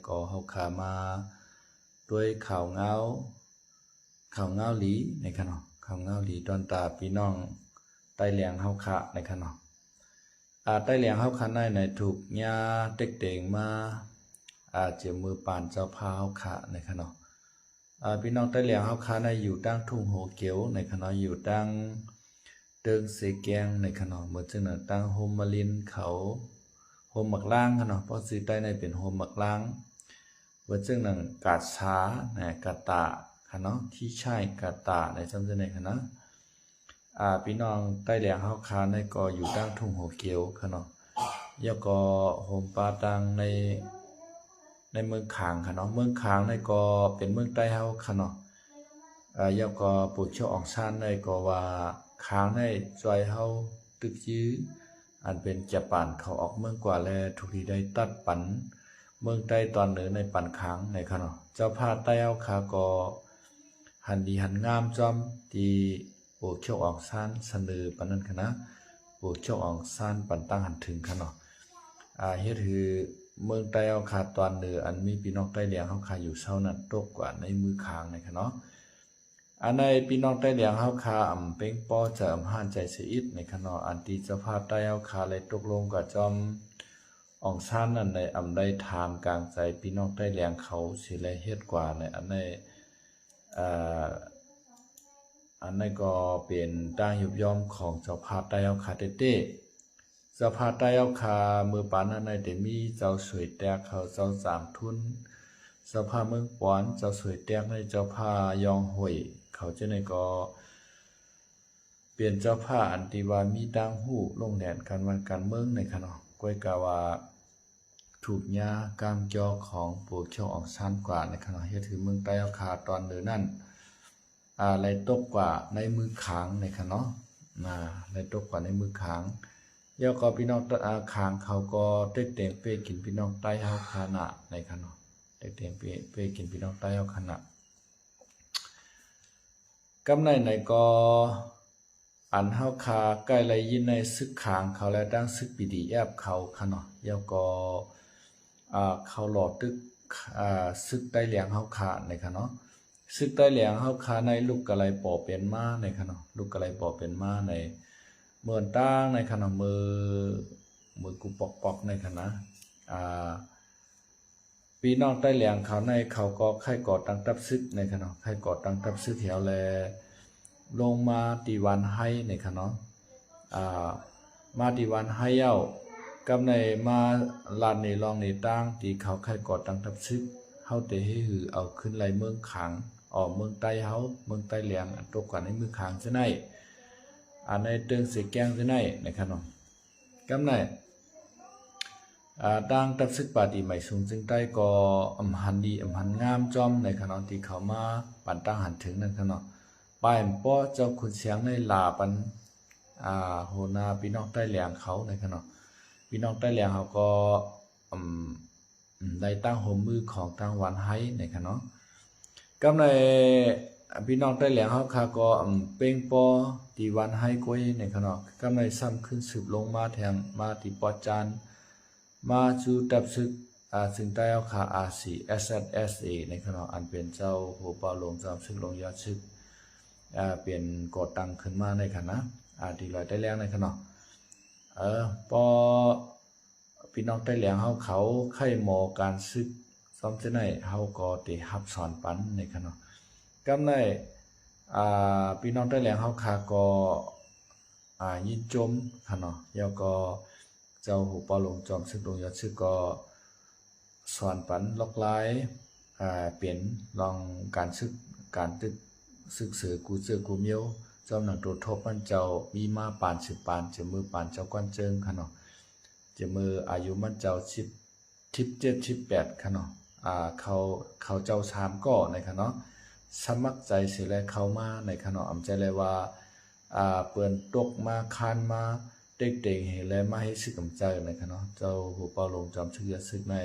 ก็เฮาขามาด้วยข่าวเงาหลีในขณะข่าวเงาหลีตอนตาพี่น้องใต้เหลียงเฮาขาในขณะใต้เหลียงเฮาขาในถูกญาเต็กเต็งมาเจียมือปานเจ้าพาเฮาขาในขณะพี่น้องใต้เหลียงเฮาขาในอยู่ตั้งทุ่งโหเกียวในขณะอยู่ตั้งเติงเสแกงในขณะเมื่อจึงตั้งโฮมมาลินเขาโฮมมักล้างขณะเพราะซื้อใต้ในเป็นโฮมมักล้างเมื่อจึงนั่งกาดช้าในกาตาขณะที่ใช่กาตาในจำเป็นในขณะพี่น้องใต้เหลียงเฮาขาในก็อยู่ตั้งทุ่งโหเกียวขณะยาก็โฮมปาตังในเมืองขางค่ะเนาะเมืองขางในก็เป็นเมืองใต้เฮาค่ะเนาะยาก็ปู่เจ้าอองซานในก็ว่าขางในจอยเฮาตึกยื้ออันเป็นจะป่านเขาออกเมืองกว่าแลทุกทีได้ตัดปันเมืองใต้ตอนเหนือในปันขางในค่ะเนาะเจ้าพาใต้เฮาขาก็หันดีหันงามจอมที่ปู่เจ้าอองซานเสนอปานนั้นค่ะนะปู่เจ้าอองซานปันตั้งหันถึงค่ะเนาะเฮ็ดคือเมืองใต้เฮาขาตอนเหนืออันมีพี่น้องใต้เหลียงเฮาขาอยู่เท่านั้นตกกว่าในมือขางในค่ะเนาะอันในพี่น้องใต้เหลียงเฮาขาเป็งป้อจะห้านใจเสียอิดในค่ะเนาะอันที่เจ้าภาพใต้เฮาขาเลยตกลงกับจอมอองซานนั่นในได้ถามกลางใจพี่น้องใต้เหลียงเขาสิเลยเฮ็ดกว่าในอันในก็เป็นตั้งยุบย่อมของเจ้าภาพใต้เฮาขาเต้เจ้าพาใต้เอาคามือปานนั้นในเดมีเจ้าสวยแตกเขาเจ้าสามทุนเจ้าพาเมืองปอนเจ้าสวยแตกในเจ้าพายองห่วยเขาจะในก็เปลี่ยนเจ้าพาอันติว่ามีดังหู้ลงแดนกันวันการเมืองในขณะก้อยกาว่าถูกยากามจอของปู่เจ้าอองซานกว่าในขณะเฮ็ดถือเมืองใต้เอาคาตอนเหนือนั่นอะไรตกกว่าในมือขางในขณะอะไรตกกว่าในมือขางยาก็พี่น้องขางเขาก็เต็กเต็มเป้กินพี่น้องใต้เฮาขณะในขณะเต็กเต็มเป้กินพี่น้องใต้เฮาขณะกำในก็อันเฮาคาใกล้ไหลยินในซึกขางเขาและดังซึกปีดีแอบเขาขณะยาก็เขาหลอดตึกซึกใต้เหลียงเฮาขาในขณะซึกใต้เหลียงเฮาขาในลูกกะไลปอเป็นมาในขณะลูกกะไลปอเป็นมาในเมื่อตั้งในขณะมือกูปอกในขณะพี่น้องใต้เหลียงเขาในเขาก็ไข่กอดตั้งตับซึกในขณะไข่กอดตั้งตับซึกแถวแลลงมาตีวันให้ในขณะมาตีวันให้เย้ากำในมาลานในลองในตั้งตีเขาไข่กอดตั้งตับซึกเฮาเตให้หือเอาขึ้นไหลเมืองขังออกเมืองใต้เฮาเมืองใต้เหลียงตกกว่าในมือขังซะในในเติงเสียแกงที่ไหนนะครับน้องกำไหนดังตับซึกปาติใหม่สูงจึงใต้ก็หันดีหันงามจอมในขณะที่เขามาปั่นตั้งหันถึงนั่นขณะป้ายป้อเจ้าขุนเสียงในลาปันโหนาพี่น้องใต้เหลียงเขาในขณะพี่น้องใต้เหลียงเขาก็ได้ตั้งโฮมมือของทางวันให้ในขณะกำในพี่น้องใต้เหลียงเฮาคาก็เป้งปอตีวันให้ก้อยในขณะกำในซ้ำขึ้นสืบลงมาแทงมาตีปอจานมาจูตับซึกซึ่งใต้เฮาคาRC SSA ในขณะอันเป็นเจ้าโหเปาลงจอมซึกลงยอดซึกเปลี่ยนก่อตั้งขึ้นมาในขณะที่ลอยใต้แรงในขณะปอพี่น้องใต้เหลียงเฮาเขาไข่หมอการซึกซ้อมจะไหนเฮาก็ได้รับสอนปันในขณะกำในพี่น้องใต้เหลียงเฮาคาก็ยินจมค่ะเนาะแล้วก็เจ้าหูปอลงจอมซึกลงยอดซึกก็สอนปันลอกลายเปลี่ยนลองการซึกการตึกซึกเสือกูเจอกูเมียวจอมหนังตัวทบมันเจ้ามีมาปาน10ปานจะมือปานเจ้าก้อนเจิงค่ะเนาะจะมืออายุมันเจ้า17 18ค่ะเนาะเขาเจ้า3ก่อในค่ะเนาะสมัครใจสิแลเข้ามาในขณะอำใจเลยว่าเปิ้นตกมาคานมาเด็กๆเห็นแล้วมาให้ซึกกำใจในขณะเจ้าหูเปาลงจอมซึกยะซึกใน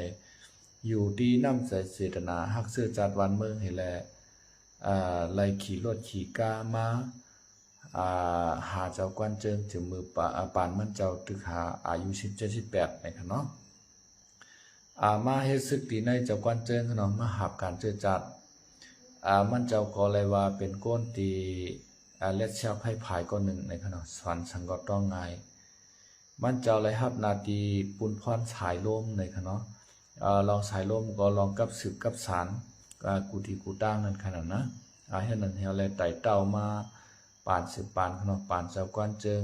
อยู่ดีน้ำใจเจตนาฮักเสื้อจัดวันเมืองเห็นแล้วไล่ขี่รถขี่กามาหาเจ้ากวนเจิงถึงมือปานมันเจ้าตึกหาอายุ17 18ในขณะ มาเฮ็ดศึกตีในเจ้ากวนเจิงขนมมาหับการเจอจัดมันเจ้าก็เลยว่าเป็นก้นตีเล็ดเช้าให้ภายก้อนหนึ่งในขนมสวรรค์สังก็ต้องไงมันเจ้าเลยฮับนาทีปุนพรสายลมในขนมลองสายลมก็ลองกับสืบกับสารกูทีกูตั้งนั่นขนาดนะให้นั่นเฮาเลยไต่เต้ามาปานสืบปานขนมปานเจ้ากวนเจิง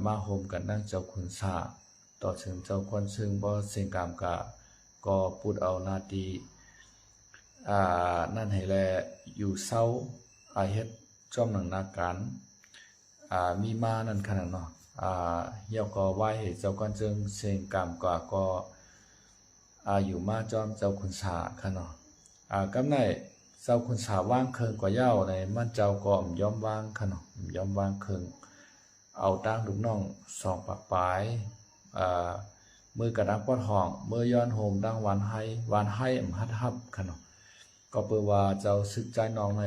มาโฮมกันนั่งเจ้าขุนสาต่อถึงเจ้าควนซึ่งบ่เสียงกามก็พูดเอานาทีนั่นให้แลอยู่เศร้าเฮ็ดจ้อมหนังนาการมีมานั่นขนาดเนาะเหี่ยวก็ไหว้ให้เจ้าควนซึ่งเสียงกามก็อยู่มาจ้อมเจ้าขุนสาขนาดกำไนเจ้าขุนสาว่างเคิงกว่าเย้าในมันเจ้าก็ย่อมว่างขนาดย่อมว่างเคิงเอาตั้งลูกน้องสองปากปลายมือกระดังปอดห้องมือย้อนโฮมดังหวานให้หัดฮับขนมก็เปิดว่าเจ้าซึกใจน้องใน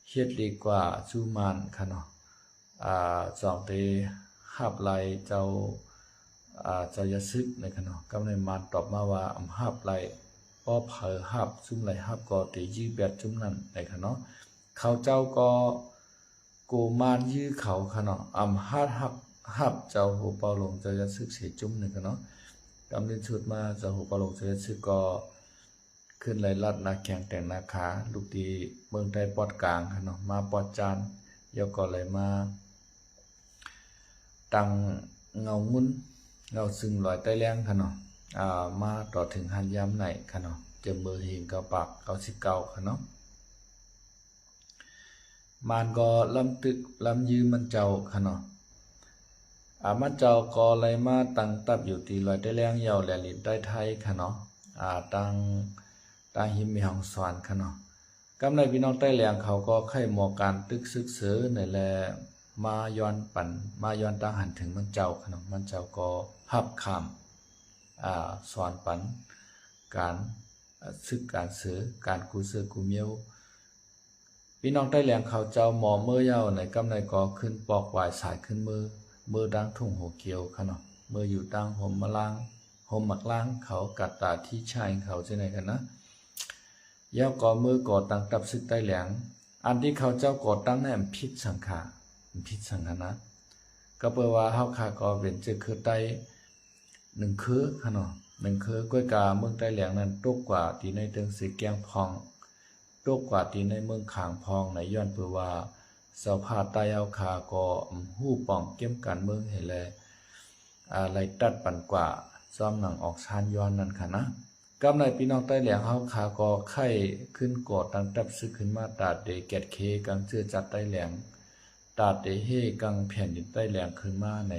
เฮ็ดดีกว่าจูมันขนมจองเตฮับไหลเจ้าอย่าซึกในขนมก็ในมันตอบมาว่าฮับไหลป้อเผอฮับซุ่มไหลฮับก็ตียื้อแบบจุ่มนั่นในขนมเขาเจ้าก็กูมานยื้อเขาขนมฮับเจ้าหูเปาลงเจ้าจะซึกเสียจุ่มหนึ่งกันเนาะกำลังชุดมาเจ้าหูเปาลงเจ้าจะซึกก็ขึ้นไหลลัดนาแข่งแต่งนาขาลูกดีเมืองไทยปอดกลางกันเนาะมาปอดจานยกก็เลยมาตังเงามุนเงาซึ่งลอยใต้แรงกันเนาะมาต่อถึงหันยามไหนกันเนาะเจมเบอร์หิงเกาปาก99กันเนาะมันก็ลำตึกลำยืมมันเจ้ากันเนาะมันเจ้าก็เลยมาตั้งตับอยู่ตีลอยได้แรงยาวแหลลินได้ไทยค่ะเนาะตั้งหิมมีห้องสวรรค์ค่ะเนาะกำในพี่น้องใต้แรงเขาก็ไข่หมอการตึกซึกเสือในแลมาย้อนตั้งหันถึงมันเจ้าค่ะเนาะมันเจ้าก็หับคำสอนปันการซึกการเสือการกูเสือกูเมียวพี่น้องใต้แรงเขาเจ้าหมอเมื่อยาวในกำในก็ขึ้นปอกวายสายขึ้นมือดังทุ่งหัวเกียวขนาดมืออยู่ดังห่มหมักล้างเขากัดตาที่ชายเขาจะไหนกันนะย่าก่อมือก่อตั้งตับซึกใต้แหลงอันที่เขาเจ้าก่อตั้งแน่พิษสังขนะก็เปว่าเฮาขาก็เป็นเจอคือใต้หนึ่งคือขนาดหนึ่งคือกล้วยกาเมืองใต้แหลงนั้นตกกว่าที่ในเติงสีแกงพองตกกว่าที่ในเมืองขางพองในย้อนเปว่าเสาผ้าใต้เอาขาก็หู้ป่องเก็มกันเมืองเห็นแลอะไรตัดปันกว่าซ้อมหนังออกชานย้อนนั่นค่ะนะกำในพี่น้องใต้แหลงเฮาขาก็ไข้ขึ้นกอดตั้งตับซึกขึ้นมาตาดเดแกดเคกังเจือจัดใต้แหลงตาดเดเฮกังแผ่นดินใต้แหลงขึ้นมาใน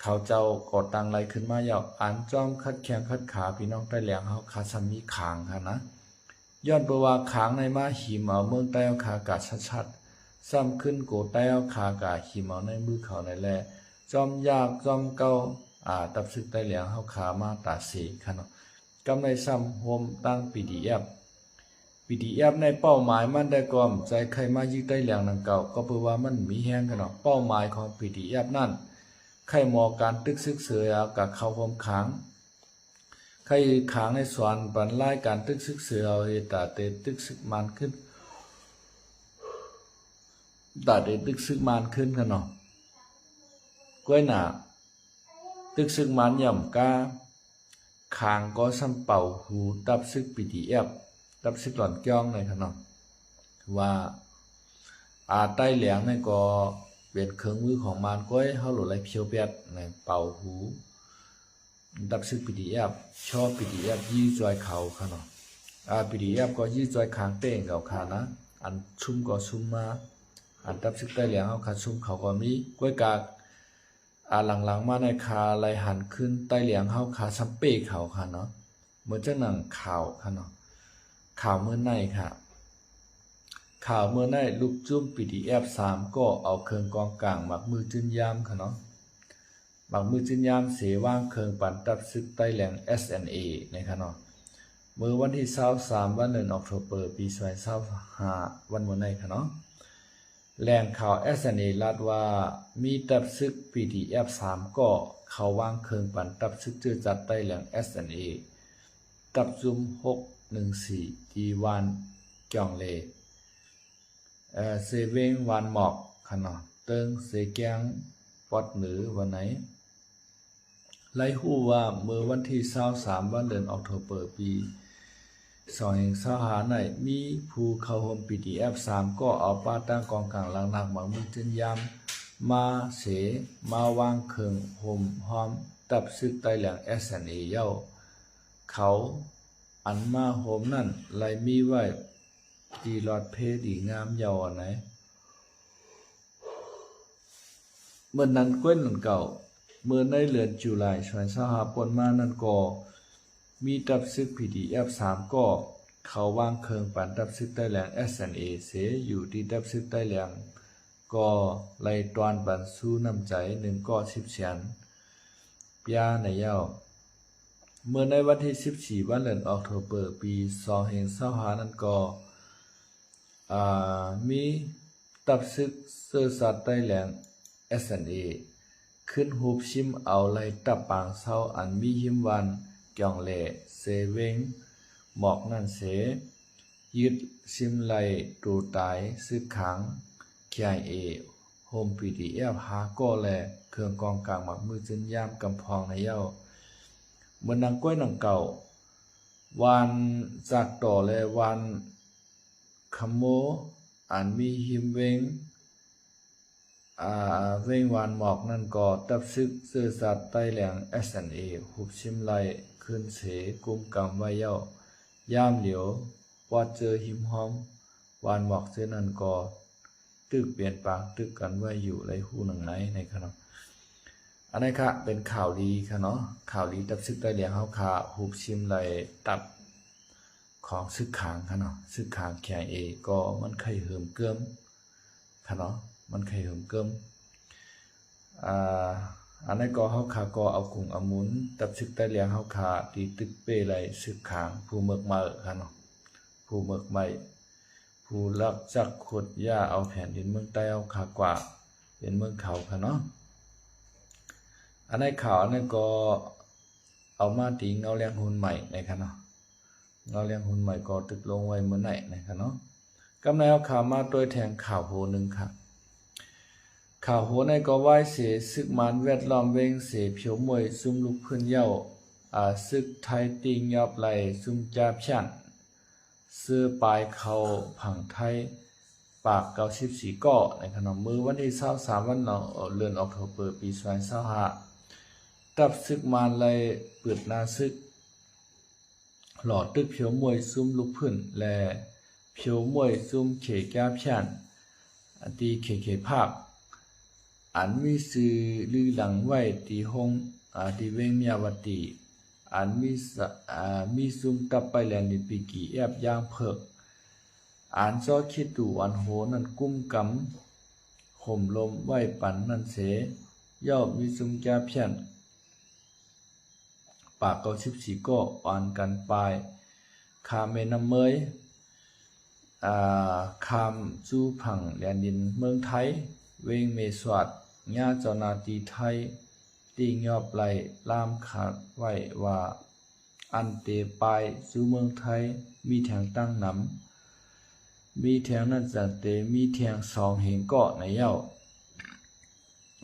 เขาเจ้ากอดตังไหลขึ้นมายาวอันจ้อมคัดแข้งคัดขาพี่น้องใต้แหลงเฮาขาซ้ำมีขางค่ะนะย้อนเปว่าขางในมาหิมเอาเมืองใต้เอาขากาดชัดซ้ำขึ้นโกใต้เอาขากาหิมเอาในมือเขาในแลจอมยากจอมเก่าตับซึกใต้แหลงเฮาขามาตาสีค่ะเนาะกำในซ้ำโฮมตั้ง PDF ในเป้าหมายมันได้ก่อมใจใครมายึดใต้แหลงนังเก่าก็เพื่อว่ามันมีแห้งค่ะเนาะเป้าหมายของ PDF นั่นใครหมอการตึกซึกเสือกับเขาโฮมขังใครขังในสวนปันไล่การตึกซึกเสือเอาตาเตตึกซึกมันขึ้นตัดเด็ดตึกซึกมานขึ้นกันเนาะกล้วยหนาตึกซึกมันย่ำกาคางก็ซ้ำเป่าหูตับซึกPDFตับซึกหล่อนจ้องเลยกันเนาะว่าใต้แหลงนี่ก็เป็นเครื่องมือของมันก้อยเขาหลุดไหลเพียวเปียดในเป่าหูตับซึกPDFชอบ PDF ยี่จอยเขาค่ะเนาะPDF ก็ยี่จอยคางเต้งเขาค่ะนะอันชุ่มก็ชุ่มมาอันตับซึกใต้แหลงเขาขาดชุ่มเขาก็มีกล้วยกากหลังๆมาในคาไหลหันขึ้นใต้แหลงเขาขาซัมเป้เขาค่ะเนาะเหมือนจะหนังข่าวค่ะเนาะข่าวเมื่อในค่ะข่าวเมื่อในลูกจุ่ม PDF 3ก็เอาเครื่องกองกลางหมักมือจืนยามค่ะเนาะหมักมือจืนยามเสว่างเครื่องปั่นตับซึกใต้แหลง SNA นะคะเนาะเมื่อวันที่23วัน1 ออกโทเบอร์ปี2025วันมื้อในค่ะเนาะแหล่งข่าว SNA ลาดว่ามีตับซึก PDF 3ก็ เขาวางเคิงปันตับซึกจื้อจัดใต้เหลียง S&A ตับซุม614ที่วานจ่องเลเซเวงวานหมอกค่ะเนาะเติงเสแกงปอดหนือวันไหนไล่ฮู้ว่าเมื่อวันที่23วันเดือนออกโทเบอร์ปี2025ในมีผู้เข้าร่วม PDF 3ก็เอาป้าตั้งกองกลางหลังนักหมักมือจึนยามมาเสมาวางเคิงห่มหอมตับซึกใต้เหลียง S&A เย้าเขาอันมาโหมนั่นไล่มีไว้ดีหลอดเพดีงามยาวอันไหนเมื่อนั้นก้นนั่นเก่าเมื่อในเดือนตุลาคม2025ปนมานั่นก็มีตับซึก PDF 3ก็เขาวางเคิงปันตับซึกใต้เหลียง S&A เสอยู่ที่ตับซึกใต้เหลียงก็ไล่ตอนปันสู้น้ำใจ1ก็10เสียนปยาในเย้าเมื่อในวันที่14วันเดือนออกโทเบอร์ปี2025นั้นก็มีตับซึกเสื้อสัตว์ใต้แหลง S&A ขึ้นหูบชิมเอาไล่ตับปางเศร้าอันมีหิมวันเกี่ยงแหล่เซเวงหมอกนั่นเสยึดชิมไล่ตูตายซึกขัง KIA โฮม PDF หาก็แลเครื่องกองกลางหมักมือจึนยามกำพองในเย้าเมื่อนางก้อยนางเก่าวานจากต่อและวานขโมอันมีหิมเวงเวงวานหมอกนั่นก็ตับซึกเสื้อสัตว์ใต้แหลง S&A หุบชิมไลขึ้นเสกุมกำไว้เย้ายามเหลียวว่าเจอหิมหอมวานหมอกเจอนั่นก็ตึกเปลี่ยนปากตึกกันไว้อยู่ไรหูหนังไหนในขณะอันนี้ค่ะเป็นข่าวดีค่ะเนาะข่าวดีตับซึกใต้เหลียงเฮาค่ะหุบชิมไลตับของซึกขางค่ะเนาะซึกขาง KIA ก็มันไข่เหิมเกิมค่ะเนาะมันไข่เหิมเกิมอันนี้ก็เฮาค่ะก็เอากุ่งเอาหมุนตับซึกใต้เหลียงเฮาค่ะที่ตึกเป้ไลซึกขางผู้เมือกมาค่ะเนาะผู้เมือกใหม่ผู้ลักจักขุดหญ้าเอาแผ่นดินเมืองใต้เอาค่ะกว่าเป็นเมืองเขาค่ะเนาะอันนี้ข่าวอันนี้ก็เอามาตีเงาเลี้ยงหุ่นใหม่ในค่ะเนาะเงาเลี้ยงหุ่นใหม่ก็ตึกลงไว้เมื่อไหร่นะครับเนาะกำลังเอาข่าวมาโดยแทงข่าวโหนึงครับข่าวโหในก็ไหว้เสซึกมันแวดล้อมเวงเสเผียวมวยซุ่มลุกพื้นเย้าซึกไทยติงยอบไหลซุ่มจาบฉันเสื้อปลายเขาผังไทยปาก94ก่อในขนมมือวันที่23วันเดือนออกโทเบอร์ปี2025ตับซึกมันไหลเปิดหน้าซึกหลอดตึกเผียวมวยซุ่มลุกพื้นและเผียวมวยซุ่มเขแก้วฉันตีเคภาคอันมีสื่อลือหลังไว้ตีห้องตีเวงเมียวตีอันมีซุ่มตับไปแลนดิปีกีแอบย่างเพิกอันซ้อคิดดูอันโหนั่นกุ้มกำห่มลมไว้ปันนั่นเสย่อมมีซุ่มแก้เพียนปาก94ก็อ่อนกันปลายคาเมน้ำเมยคามจูผังแดนดินเมืองไทยเวงเมสวัดญาเจ้านาตีไทยติงยอบไหลลามขาดไว้ว่าอันเตปายสู่เมืองไทยมีแถงตั้งนำมีแถงนั้นจังเตมีแถง2เหงเกาะในเย้า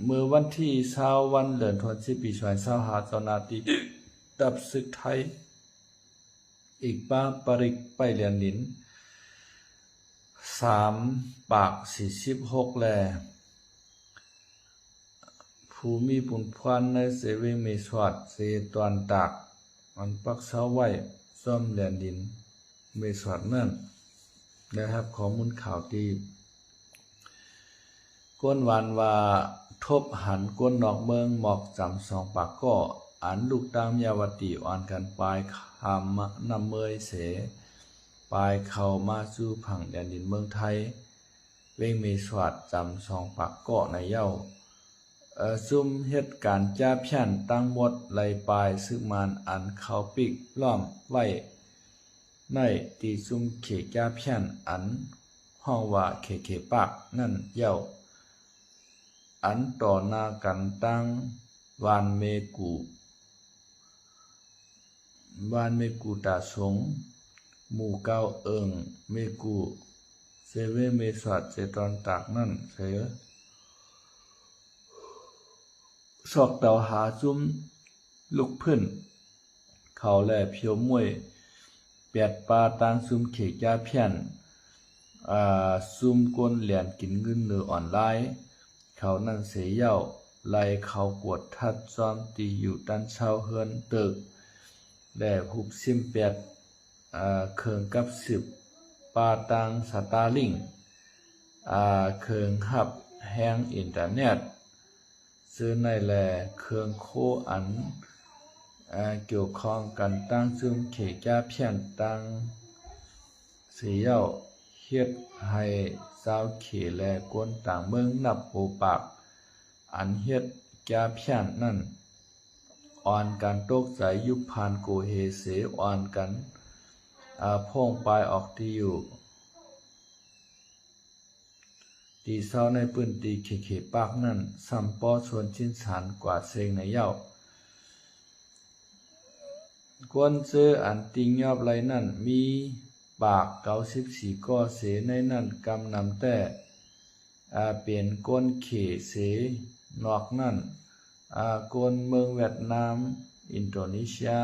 เมื่อวันที่20วันเดือนธันวาคมปี2025เจ้านาตีตับซึกไทยอีกป้าปริกไปเรียนลิน3 ปาก46แลภูมิปุนพวนในเสเวงเมสวัดเสตวนตากอันปักเสาไว้ซ่อมเรียนดินเมสวัดนั่นนะครับข้อมูลข่าวที่ก้นวันว่าทบหันก้นนอกเมืองหมอกจำ2 ปากก็อันลูกตามยาวตีอ่อนกันปลายคำนำเมยเสปลายเข้ามาสู่ผังแดนดินเมืองไทยเวงเมสวัดจำ2 ปากก็ในเย้าซุ่มเหตุการณ์จ้าพี่นตั้งหมดไหลปลายซึกมันอันเขาปิกล้อมไว้ในตีซุ่มเขจ้าพี่นอันห้องว่าเคปากนั่นเย้าอันต่อหน้ากันตั้ง วานเมกูวานเมกูตาสงหมู่เก้าเอิงเมกูเซเวเมสวัดเจตอนตากนั่นเสยสอกเตาหาจุ้มลุกพื้นเขาแลเพียวมวยเปียดปลาตางซุมเขกยาเพียนซุมก้นเหรียญกินเงินเนือออนไลน์เขานั่นเสียเย่าไล่เขากวดทัดจอมตีอยู่ด้านเช้าเฮือนตึกและหุบซิมเปียดเคืองกับสิบปาตังสตาร์ลิงเคืองหับแห้งอินเทอร์เน็ตซื้อในแลเคืองโคอันเกี่ยวข้องกันตั้งซึ่งเขกยาเพียนตั้งเสียเย่าเฮ็ดให้ชาวเขและคนต่างเมืองนับโอปากอันเฮ็ดยาเพียนนั่นอ่อนกันตกใจยุคผ่านโกเฮเสอ่อนกันพ่งปลายออกที่อยู่ตีเศร้าในปืนตีเขปากนั่นสัมปอชวนชิ้นสารกว่าเซงในเย้ากวนเจออันติงยอบไรนั่นมีปาก94ก้อเสในนั่นกำนำแต่เปลี่ยนก้นเขเสนอกนั่นก้นเมืองเวียดนามอินโดนีเซีย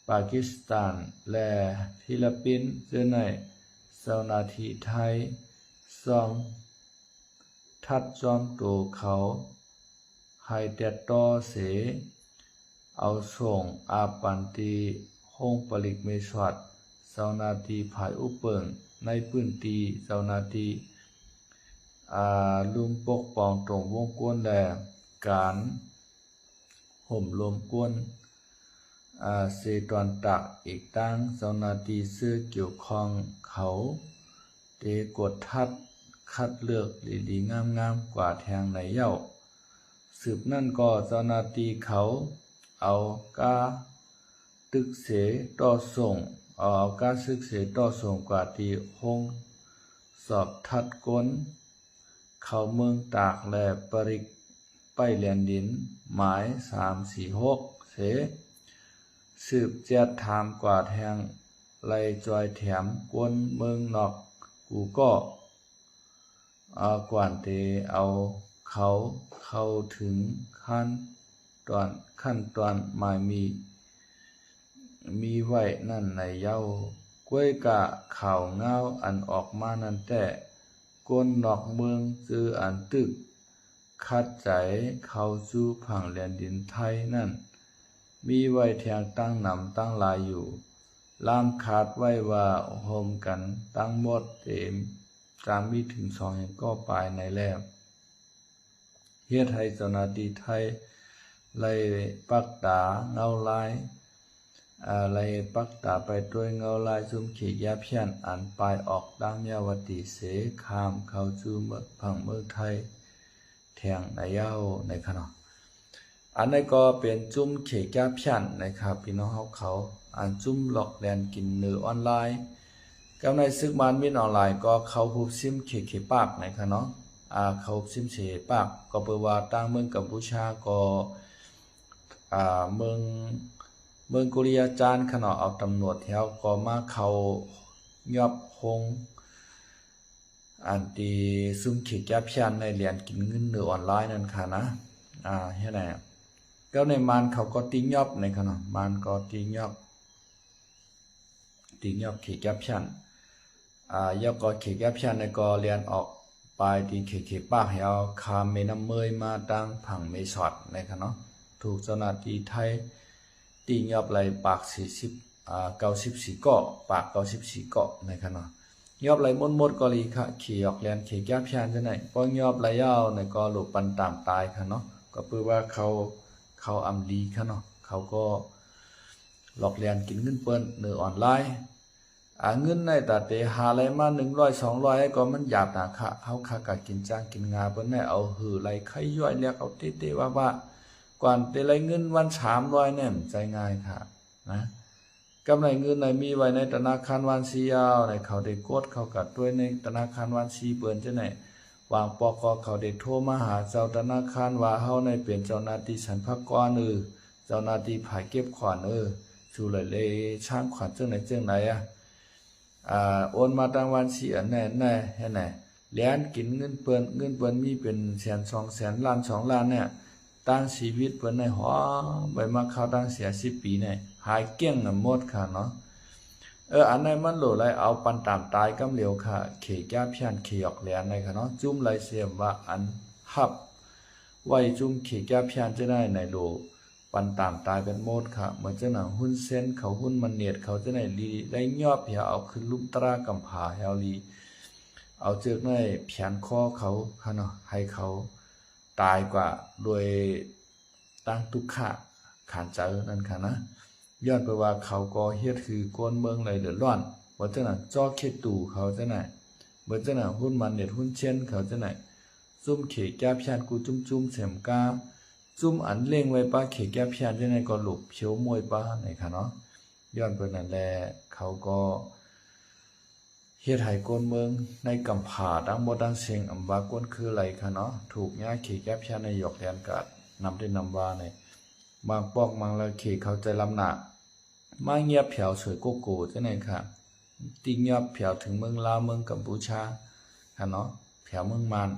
ปากีสถานและฟิลิปปินส์เจอในเจ้าหน้าที่ไทยซ่องทัดจอมโตเขาให้แต่ต่อเสเอาส่งปันตีห้องผลิตเมสวัดเจ้าหน้าที่ภายอุปเปิงในพื้นที่เจ้าหน้าที่ลุมปกป้องตรงวงกวนและการห่มลมกวนเสตอนตักอีกตั้งเจ้าหน้าที่ซื้อเกี่ยวข้องเขาเตกดทัดคัดเลือกดีๆงามๆกว่าแทงในเย้าสืบนั่นก็เจ้าหน้าที่เขาเอากาตึกเสต่อส่งเอากาซึกเสต่อส่งกว่าที่ห้องสอบทัดก้นเขาเมืองตากและปริกไปเลียนดินหมาย346เสสืบเจียดถามกว่าแทงไล่จอยแถมก้นเมืองนอกกูก็กวนเตเอาเขาเข้าถึงขั้นตอนหมายมีไว้นั่นในเย้ากล้วยกะข่าวเงาอันออกมานั่นแต่ก้นนอกเมืองจืออันตึกคัดใจเข้าสู่ผังแผ่นดินไทยนั่นมีไว้แทงตั้งนำตั้งลายอยู่ล่ามขาดไว้ว่าโฮมกันตั้งหมดเต็มจามมีถึง2แห่งก็ปลายในแล้วเฮ็ดให้เจ้าหน้าที่ไทยไล่ปักตาเงาลายไล่ปักตาไปด้วยเงาลายซุ่มเขยาเพียนอันปลายออกดังยาวติเสข้ามเข้าสู่ผังเมืองไทยแทงในเย้าในขณะอันนี้ก็เป็นจุ่มเขยาเพียนนะครับพี่น้องเขาอันจุ่มหลอกแลนกินเนื้อออนไลน์กับในซึกมันมินออนไลน์ก็เขาหุบซิมเขปากนะครับเนาะเขาหุบซิมเขปากก็เปิดว่าตั้งเมืองกัมพูชาก็เมืองกุริยาจารย์ขณะเอาตำรวจแถวก็มาเขายอบพงอันตีซุ่มเขยาเพียนในเรียนกินเงินเนื้อออนไลน์นั่นค่ะนะเฮ็ดไหนก็ในมันเขาก็ติ้งยอบในขณะมันก็ติ้งยอบเขยาเพียนยอบก็เขยาเพียนในก็เรียนออกไปที่เขปากให้เอาคาเมน้ำเมยมาตั้งผังเมสอดในขณะถูกเจ้าหน้าที่ไทยติ้งยอบไหลปาก94เกาะปาก94เกาะในขณะยอบไหลมดก็ลีค่ะขี่ออกเรียนเขยาเพียนจังได๋ป้องยอบไหลยาวในก็หลบปันตามตายค่ะเนาะก็เพื่อว่าเขาอำดีค่ะเนาะเขาก็หลอกเรียนกินเงินเปิ้นเนื้อออนไลน์เงินในแต่เตหาอะไรมา100 200ให้ก็มันหยาบนะค่ะเฮาค่ะก็กินจ้างกินงาเปิ้นได้เอาหือไหลไข่ย่อยเรียกเอาเตๆว่าก่อนเตไหลเงินวัน300เนี่ยใจง่ายค่ะนะกำไรเงินในมีไว้ในธนาคารวันซียาวในเขาได้กดเขาก็ด้วยในธนาคารวันซีเปิ้นจังได๋ วางปกเขาได้โทรมาหาเจ้าธนาคารว่าเฮาในเป็นเจ้าหน้าที่สรรพากรเจ้าหน้าที่ฝ่ายเก็บขวัญชูเลยช่างขวัญจังไหนโอนมาตั้งวันสิอันแน่เฮ็ดไหนแล้นกินเงินเปิ้นมีเป็นแสน2 แสนล้าน2 ล้านเนี่ยตั้งชีวิตเปิ้นในหอใบมาเข้าตั้งเสีย10 ปีเนี่ยหายเกลี้ยงหมดค่ะเนาะอันไหนมันโหลไรเอาปันตามตายกำเหลียวค่ะเขแก้เพียนเขยอกแหลนในค่ะเนาะจุ่มไรเสียมว่าอันหับไว้จุ่มเขแก้เพียนจะได้ในโหลปันตามตายเป็นโมดค่ะเหมือนจะหนังหุ้นเส้นเขาหุ้นมันเนียดเขาจะได้ลีได้ยอบเหี่ยเอาขึ้นลุ่มตรากำผาเฮาลีเอาเจือกในเพียนคอเขาค่ะเนาะให้เขาตายกว่าโดยตั้งทุกขะขานเจอนั่นค่ะนะย้อนไปว่าเขาก็เฮ็ดคือโกนเมืองเลยเดือดร้อนว่าจังนั้นจ่อเขตตู่เขาจังไหนเบิ่จังนั้นหุ้นมันเน็ตหุ้นเช่นเขาจังไหนซุ่มเขแก้พยานกูจุ่มเสมกาซุ่มอันเล่งไว้ป้าเขแก้พยานจังไหนก็หลบเขียวมวยป้าไหนค่ะเนาะย้อนไปนั่นแหละเขาก็เฮ็ดให้โกนเมืองในกำผาดังบ่ดังเสียงอำบากวนคือไหลค่ะเนาะถูกย้ายเขแก้พยานในหยอกแดนกาดนำได้นำว่าในบางปอกบางละเขเขาใจลำหนักมาเงียบเผียวสวยโกโก้จังไหนค่ะตีเงียบเผียวถึงเมืองลาวเมืองกัมพูชาค่ะเนาะเผียวเมืองมัน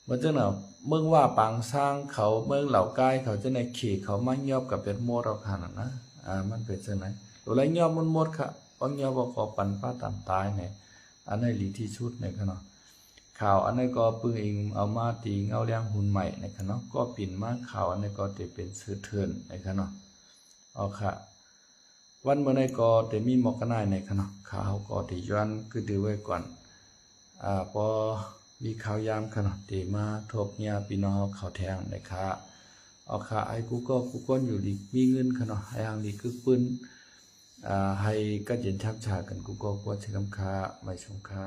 เมื่อจังไหนเมืองว่าปางสร้างเขาเมืองเหล่ากายเขาจังไหนเขเขามาเงียบกับเป็ดโมดเอาค่ะนะมันเป็นจังไหนตัวไรเงียบมันหมดค่ะปังเงียบบ่ขอปันป้าตามตายเนี่ยอันนั้นหลีที่สุดเนี่ยค่ะเนาะข่าวอันนั้นก็ปึ้งเองเอามาตีเงาเลี้ยงหุ่นใหม่นะครับเนาะก็ปิ่นมาข่าวอันนั้นก็จะเป็นซื้อเทินนะครับเนาะเอาค่ะวันเมื่อไหร่ก็จะมีหมอกกันได้นะครับเนาะข่าวก็จะย้อนคือดูไว้ก่อนพอมีข่าวยามค่ะเนาะจะมาทบเนี่ยพี่น้องเขาแทงนะครับเอาค่ะไอ้กูก็อยู่ดีมีเงินค่ะเนาะไอ้ทางดีคือปืนให้ก็เย็นชักชากันกูก็ควรใช้คำค้าไม่ชงค้า